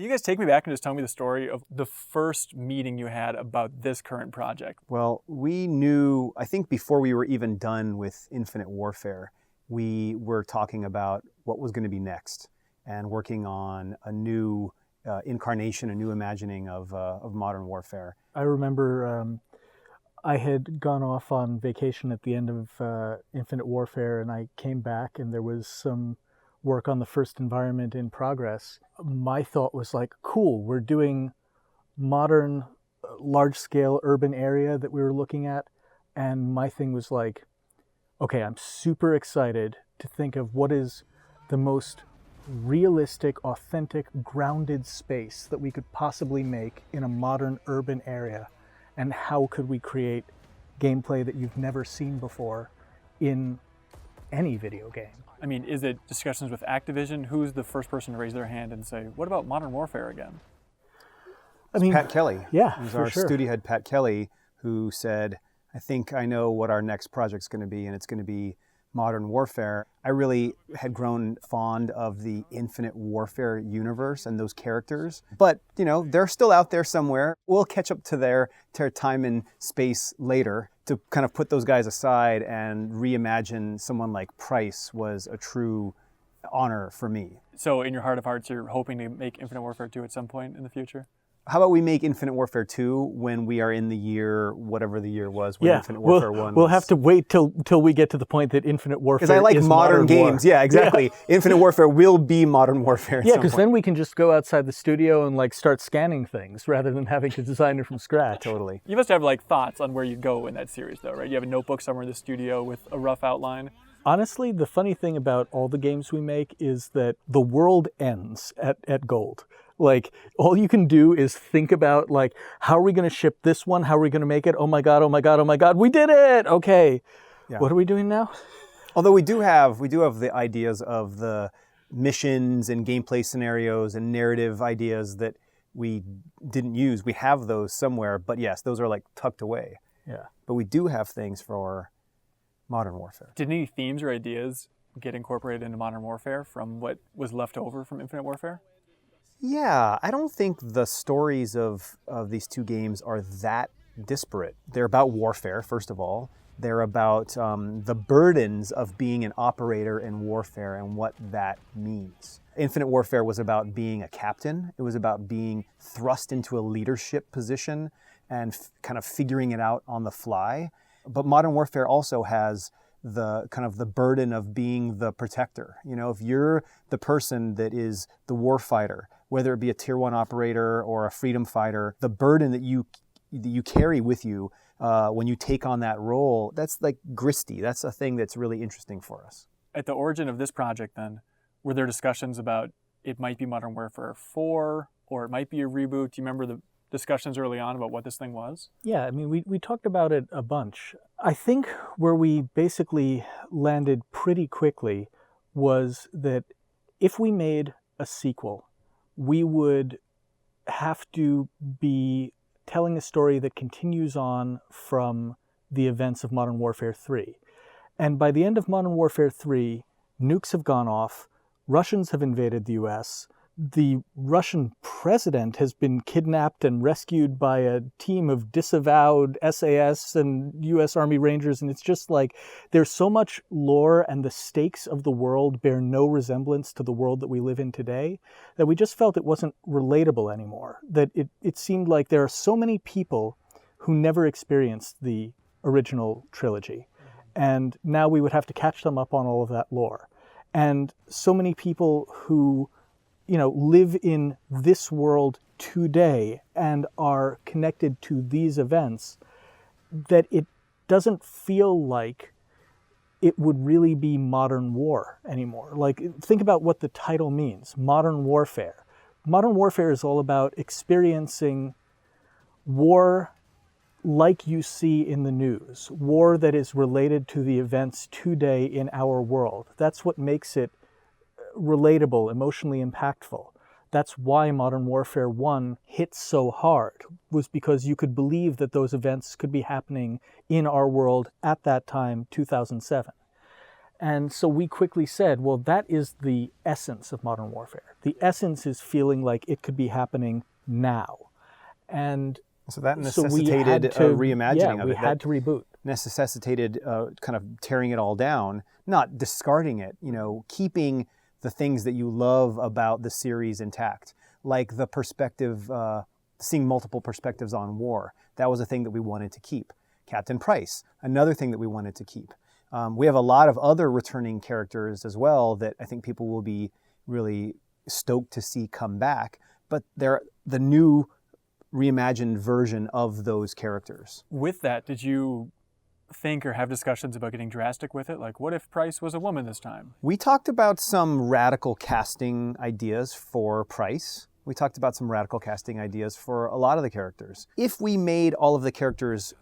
Can you guys take me back and just tell me the story of the first meeting you had about this current project? Well, we knew, I think before we were even done with Infinite Warfare, we were talking about what was going to be next and working on a new incarnation, a new imagining of modern warfare. I remember I had gone off on vacation at the end of Infinite Warfare, and I came back and there was some work on the first environment in progress. My thought was like, cool, we're doing modern, large-scale urban area that we were looking at. And my thing was like, okay, I'm super excited to think of what is the most realistic, authentic, grounded space that we could possibly make in a modern urban area. And how could we create gameplay that you've never seen before in any video game? I mean, is it discussions with Activision? Who's the first person to raise their hand and say, what about Modern Warfare again? I mean, Pat Kelly. Yeah, it was our studio head, Pat Kelly, who said, I think I know what our next project's going to be, and it's going to be Modern Warfare. I really had grown fond of the Infinite Warfare universe and those characters. But, you know, they're still out there somewhere. We'll catch up to their time and space later. To kind of put those guys aside and reimagine someone like Price was a true honor for me. So in your heart of hearts, you're hoping to make Infinite Warfare 2 at some point in the future? How about we make Infinite Warfare 2 when we are in the year, whatever the year was, when Infinite Warfare 1 we'll have to wait till we get to the point that Infinite Warfare is Because I like modern games. War. Yeah, exactly. Yeah. Infinite Warfare will be Modern Warfare. Yeah, because then we can just go outside the studio and like start scanning things rather than having to design it from scratch. Totally. You must have like thoughts on where you go in that series though, right? You have a notebook somewhere in the studio with a rough outline. Honestly, the funny thing about all the games we make is that the world ends at Gold. Like, all you can do is think about, like, how are we going to ship this one? How are we going to make it? Oh my God, oh my God, oh my God, we did it! Okay. Yeah. What are we doing now? Although we do have the ideas of the missions and gameplay scenarios and narrative ideas that we didn't use. We have those somewhere, but yes, those are like tucked away. Yeah. But we do have things for Modern Warfare. Did any themes or ideas get incorporated into Modern Warfare from what was left over from Infinite Warfare? Yeah, I don't think the stories of these two games are that disparate. They're about warfare, first of all. They're about the burdens of being an operator in warfare and what that means. Infinite Warfare was about being a captain. It was about being thrust into a leadership position and kind of figuring it out on the fly. But Modern Warfare also has the kind of the burden of being the protector. You know, if you're the person that is the war fighter, whether it be a tier 1 operator or a freedom fighter, the burden that you carry with you when you take on that role, that's like gristy. That's a thing that's really interesting for us. At the origin of this project then, were there discussions about it might be Modern Warfare 4 or it might be a reboot? Do you remember the discussions early on about what this thing was? Yeah, I mean, we talked about it a bunch. I think where we basically landed pretty quickly was that if we made a sequel, we would have to be telling a story that continues on from the events of Modern Warfare 3. And by the end of Modern Warfare 3, nukes have gone off, Russians have invaded the US, the Russian president has been kidnapped and rescued by a team of disavowed SAS and US Army Rangers, and it's just like there's so much lore and the stakes of the world bear no resemblance to the world that we live in today that we just felt it wasn't relatable anymore. That it seemed like there are so many people who never experienced the original trilogy, and now we would have to catch them up on all of that lore. And so many people who live in this world today and are connected to these events, that it doesn't feel like it would really be modern war anymore. Like, think about what the title means, Modern Warfare. Modern Warfare is all about experiencing war like you see in the news, war that is related to the events today in our world. That's what makes it relatable, emotionally impactful. That's why Modern Warfare 1 hit so hard, was because you could believe that those events could be happening in our world at that time, 2007. And so we quickly said, well, that is the essence of modern warfare. The essence is feeling like it could be happening now. And so that so we necessitated had to, a reimagining of we it. had to reboot. Necessitated kind of tearing it all down, not discarding it, keeping the things that you love about the series intact, like the perspective, seeing multiple perspectives on war. That was a thing that we wanted to keep. Captain Price, another thing that we wanted to keep. We have a lot of other returning characters as well that I think people will be really stoked to see come back, but they're the new reimagined version of those characters. With that, did you think or have discussions about getting drastic with it? Like, what if Price was a woman this time? We talked about some radical casting ideas for Price. We talked about some radical casting ideas for a lot of the characters. If we made all of the characters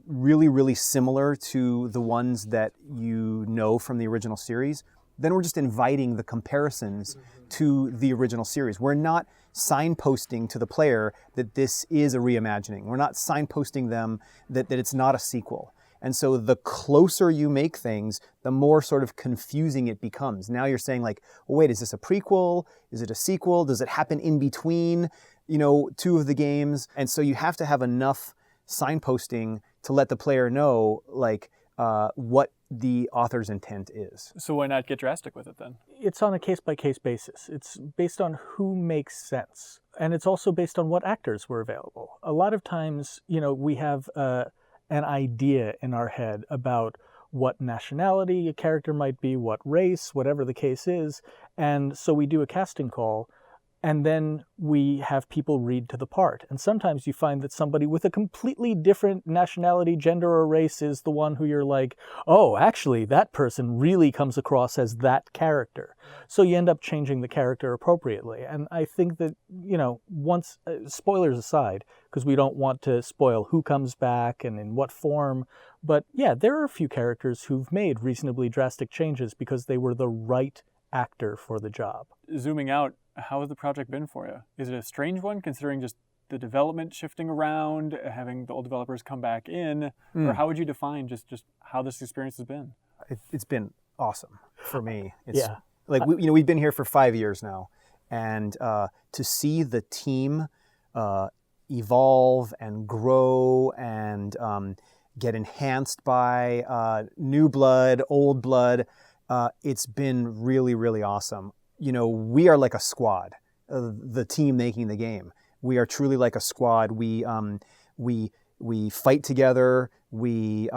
really, really similar to the ones that you know from the original series, then we're just inviting the comparisons to the original series. We're not signposting to the player that this is a reimagining. We're not signposting them that it's not a sequel. And so the closer you make things, the more sort of confusing it becomes. Now you're saying like, well, wait, is this a prequel? Is it a sequel? Does it happen in between, two of the games? And so you have to have enough signposting to let the player know like what the author's intent is. So why not get drastic with it then? It's on a case-by-case basis. It's based on who makes sense. And it's also based on what actors were available. A lot of times, we have an idea in our head about what nationality a character might be, what race, whatever the case is. And so we do a casting call, and then we have people read to the part. And sometimes you find that somebody with a completely different nationality, gender, or race is the one who you're like, oh, actually, that person really comes across as that character. So you end up changing the character appropriately. And I think that, once, spoilers aside, because we don't want to spoil who comes back and in what form, but yeah, there are a few characters who've made reasonably drastic changes because they were the right actor for the job. Zooming out, how has the project been for you? Is it a strange one considering just the development shifting around, having the old developers come back in, or how would you define just how this experience has been? It's been awesome for me. Yeah. Like, we've been here for 5 years now, and to see the team evolve and grow and get enhanced by new blood, old blood, it's been really, really awesome. We are like a squad, the team making the game. We are truly like a squad. We fight together. We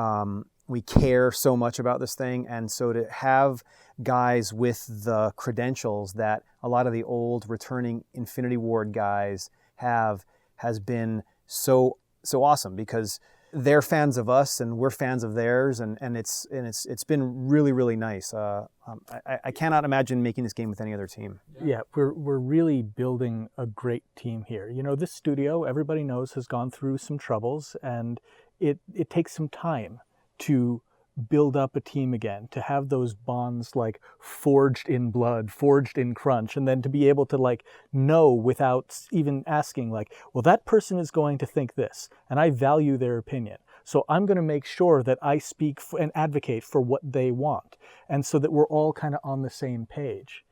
care so much about this thing. And so to have guys with the credentials that a lot of the old returning Infinity Ward guys have has been so awesome, because they're fans of us and we're fans of theirs, and it's been really, really nice. I cannot imagine making this game with any other team. Yeah, we're really building a great team here. This studio, everybody knows, has gone through some troubles, and it takes some time to build up a team again, to have those bonds like forged in blood, forged in crunch, and then to be able to like know without even asking like, well, that person is going to think this, and I value their opinion. So I'm going to make sure that I speak and advocate for what they want, and so that we're all kind of on the same page.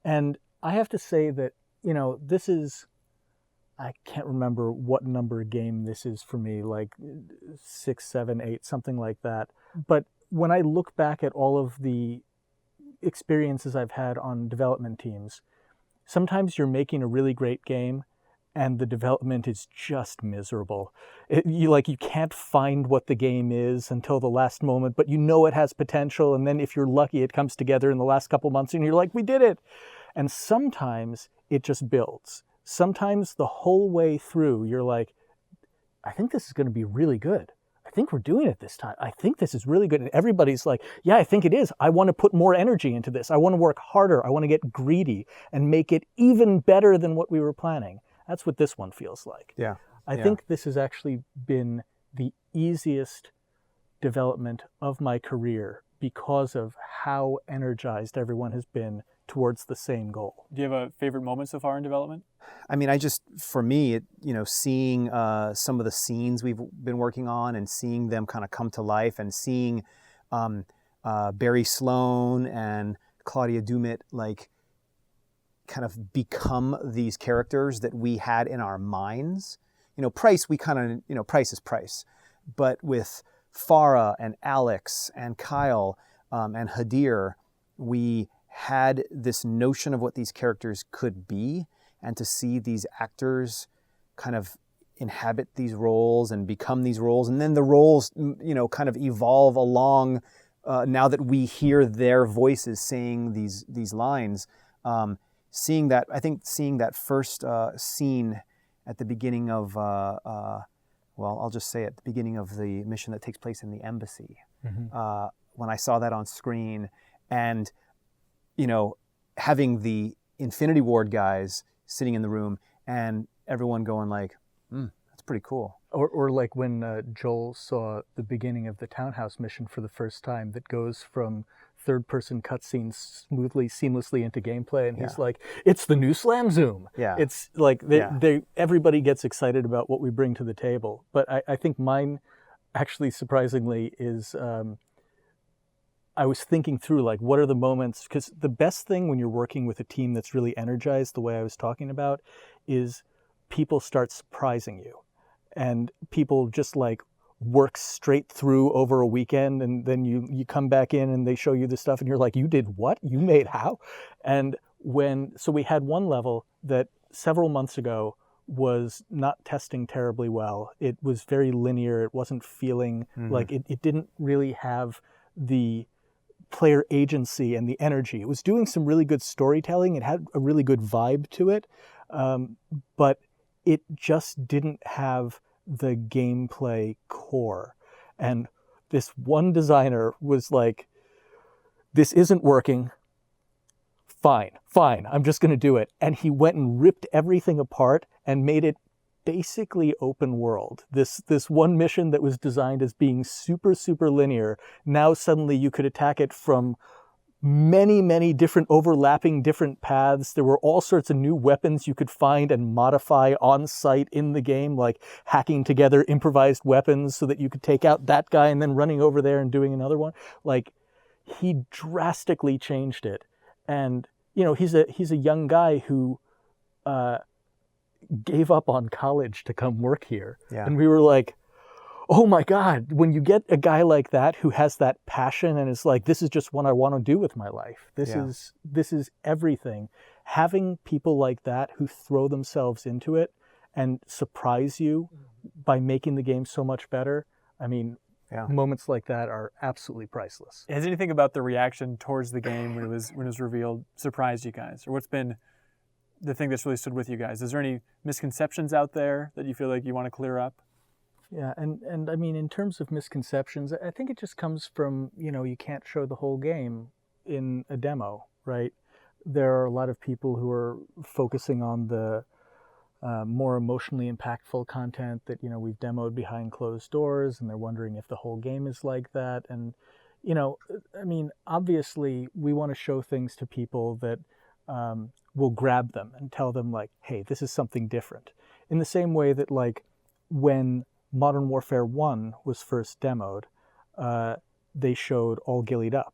And I have to say that, this is, I can't remember what number game this is for me, like 6, 7, 8, something like that. But when I look back at all of the experiences I've had on development teams, sometimes you're making a really great game and the development is just miserable. You can't find what the game is until the last moment, but it has potential. And then if you're lucky, it comes together in the last couple months and you're like, we did it. And sometimes it just builds. Sometimes the whole way through, you're like, I think this is going to be really good. I think we're doing it this time. I think this is really good. And everybody's like, yeah, I think it is. I want to put more energy into this. I want to work harder. I want to get greedy and make it even better than what we were planning. That's what this one feels like. Yeah. I think this has actually been the easiest development of my career because of how energized everyone has been towards the same goal. Do you have a favorite moment so far in development? I mean, for me, seeing some of the scenes we've been working on and seeing them kind of come to life, and seeing Barry Sloane and Claudia Dumit like kind of become these characters that we had in our minds. Price, we kind of, Price is Price. But with Farah and Alex and Kyle and Hadir, we had this notion of what these characters could be, and to see these actors kind of inhabit these roles and become these roles, and then the roles, kind of evolve along now that we hear their voices saying these lines. Seeing that first scene at the beginning of, I'll just say at the beginning of the mission that takes place in the embassy, when I saw that on screen, and, having the Infinity Ward guys sitting in the room and everyone going like, that's pretty cool. Or like when Joel saw the beginning of the townhouse mission for the first time, that goes from third-person cutscenes seamlessly into gameplay, and he's like, "It's the new Slam Zoom." Yeah, it's like everybody gets excited about what we bring to the table. But I think mine, actually, surprisingly, is I was thinking through like what are the moments, because the best thing when you're working with a team that's really energized, the way I was talking about, is people start surprising you. And people just like work straight through over a weekend, and then you come back in and they show you the stuff and you're like, you did what? You made how? And so we had one level that several months ago was not testing terribly well. It was very linear. It wasn't feeling like it didn't really have the player agency and the energy. It was doing some really good storytelling. It had a really good vibe to it. But it just didn't have the gameplay core. And this one designer was like, this isn't working. Fine, I'm just going to do it. And he went and ripped everything apart and made it basically open world. This one mission that was designed as being super, super linear, now suddenly you could attack it from many different overlapping different paths. There were all sorts of new weapons you could find and modify on site in the game, like hacking together improvised weapons so that you could take out that guy and then running over there and doing another one. Like, he drastically changed it. And he's a young guy who gave up on college to come work here. Yeah. And we were like, oh my God, when you get a guy like that who has that passion and is like, this is just what I want to do with my life. This is everything. Having people like that who throw themselves into it and surprise you by making the game so much better. I mean, moments like that are absolutely priceless. Has anything about the reaction towards the game when it was revealed surprised you guys? Or what's been the thing that's really stood with you guys? Is there any misconceptions out there that you feel like you want to clear up? Yeah, and I mean, in terms of misconceptions, I think it just comes from, you can't show the whole game in a demo, right? There are a lot of people who are focusing on the more emotionally impactful content that, we've demoed behind closed doors, and they're wondering if the whole game is like that. And, I mean, obviously, we want to show things to people that will grab them and tell them, like, hey, this is something different. In the same way that, like, when Modern Warfare 1 was first demoed, they showed All Gillied Up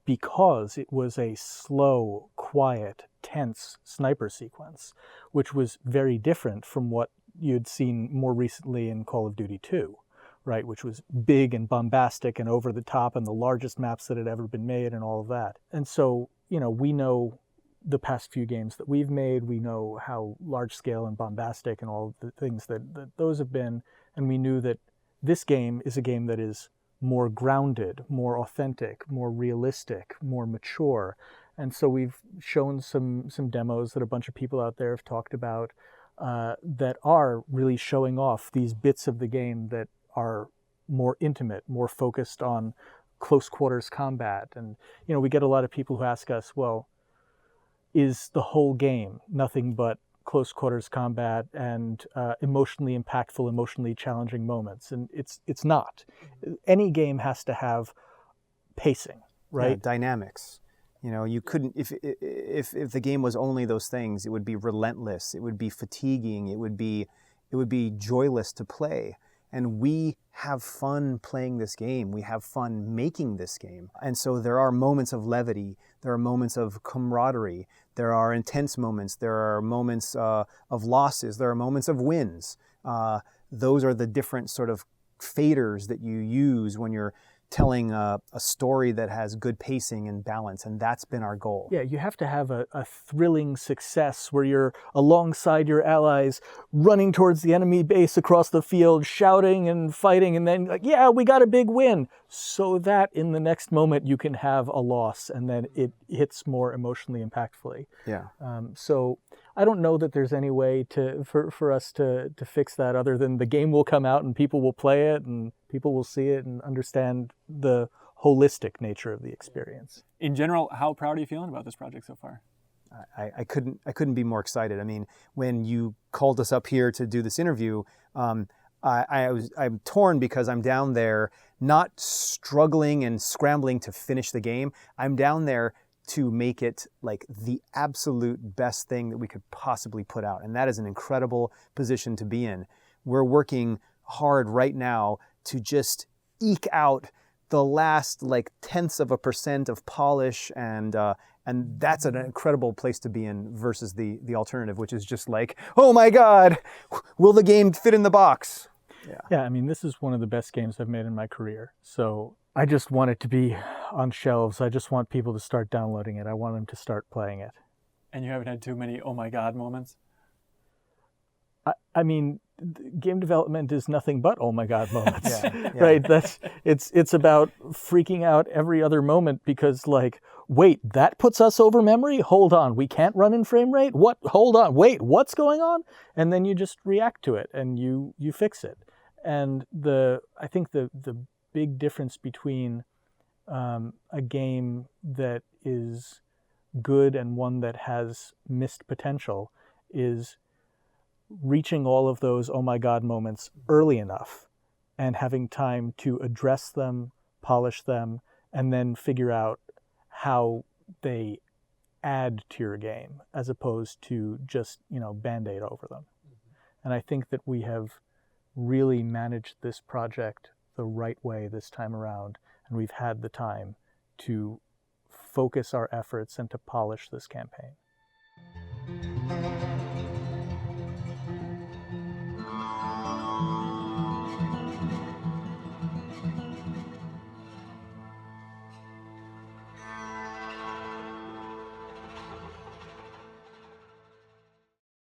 because it was a slow, quiet, tense sniper sequence, which was very different from what you'd seen more recently in Call of Duty 2, right? Which was big and bombastic and over the top and the largest maps that had ever been made and all of that. And so, we know the past few games that we've made, we know how large scale and bombastic and all the things that those have been. And we knew that this game is a game that is more grounded, more authentic, more realistic, more mature. And so we've shown some demos that a bunch of people out there have talked about that are really showing off these bits of the game that are more intimate, more focused on close quarters combat. And, we get a lot of people who ask us, well, is the whole game nothing but close quarters combat and emotionally impactful, emotionally challenging moments? And it's not. Any game has to have pacing, right? Yeah, dynamics. You couldn't, if the game was only those things, it would be relentless. It would be fatiguing. It would be joyless to play. and we have fun playing this game. We have fun making this game. And so there are moments of levity. There are moments of camaraderie. There are intense moments. There are moments of losses. There are moments of wins. Those are the different sort of faders that you use when you're telling a story that has good pacing and balance, and that's been our goal. Yeah, you have to have a thrilling success where you're alongside your allies, running towards the enemy base across the field, shouting and fighting, and then like, yeah, we got a big win, so that in the next moment you can have a loss, and then it hits more emotionally impactfully. Yeah. So I don't know that there's any way for us to fix that other than the game will come out and people will play it and people will see it and understand the holistic nature of the experience. In general, how proud are you feeling about this project so far? I couldn't be more excited. I mean, when you called us up here to do this interview, I'm torn because I'm down there not struggling and scrambling to finish the game. I'm down there to make it like the absolute best thing that we could possibly put out. And that is an incredible position to be in. We're working hard right now to just eke out the last like 0.1% of polish, and that's an incredible place to be in versus the alternative, which is just like, oh my God, will the game fit in the box? Yeah, I mean, this is one of the best games I've made in my career. So I just want it to be on shelves. I just want people to start downloading it. I want them to start playing it. And you haven't had too many oh my God moments? I mean, game development is nothing but oh my God moments, yeah. right? It's about freaking out every other moment because like, wait, that puts us over memory? Hold on, we can't run in frame rate? What? Hold on, wait, what's going on? And then you just react to it and you fix it. And I think the big difference between a game that is good and one that has missed potential is reaching all of those oh my God moments early enough and having time to address them, polish them, and then figure out how they add to your game as opposed to just, Band-Aid over them. And I think that we have really managed this project the right way this time around, and we've had the time to focus our efforts and to polish this campaign.